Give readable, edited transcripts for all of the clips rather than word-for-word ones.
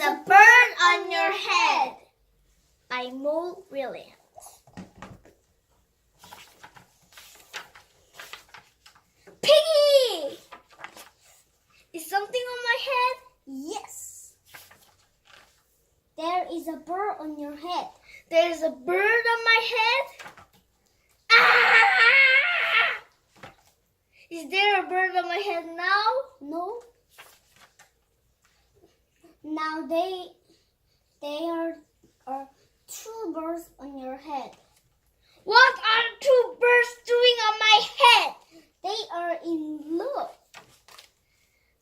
a bird on your head by Mo Willems. Piggy! Is something on my head? Yes. There is a bird on your head. There is a bird on my head? Ah! Is there a bird on my head now? No. Now there are two birds on your head. What are two birds doing on my head? They are in love.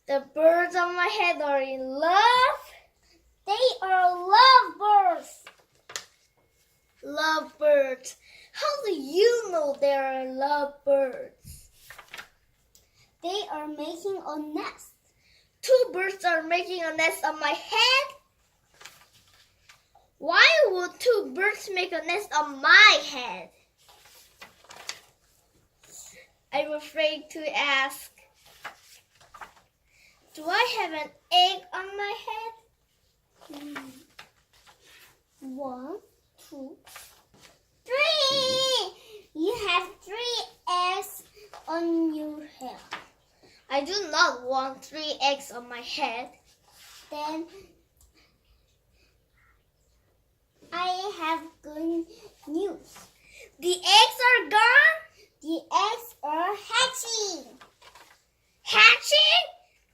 The birds on my head are in love? They are lovebirds. Lovebirds. How do you know they are lovebirds? They are making a nest. Two birds are making a nest on my head? Why would two birds make a nest on my head? I'm afraid to ask. Do I have an egg on my head? 1, 2, 3. You have 3 eggs on your head. I do not want 3 eggs on my head. Then I have good news. The eggs are gone? The eggs are hatching. Hatching?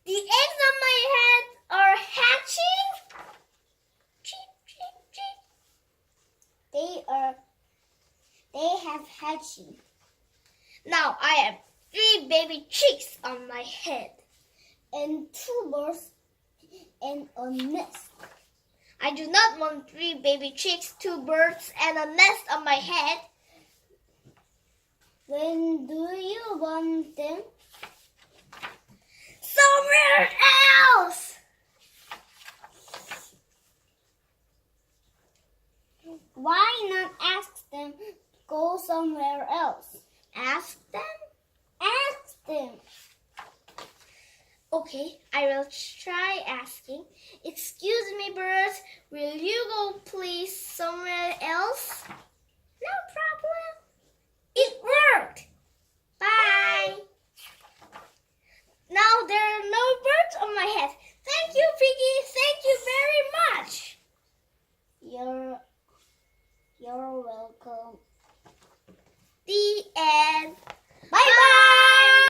The eggs on my head are hatching? Cheep, cheep, cheep. They have hatching. Now I have 3 baby chicks on my head. And 2 birds and a nest. I do not want 3 baby chicks, 2 birds, and a nest on my head. When do you want them? Somewhere else! Why not ask them to go somewhere else? Ask them? Ask them. Okay, I will try asking. Excuse me, birds, will you go please somewhere else? No problem. It worked. Bye. Now there are no birds on my head. Thank you, Piggy. Thank you very much. You're welcome. The end.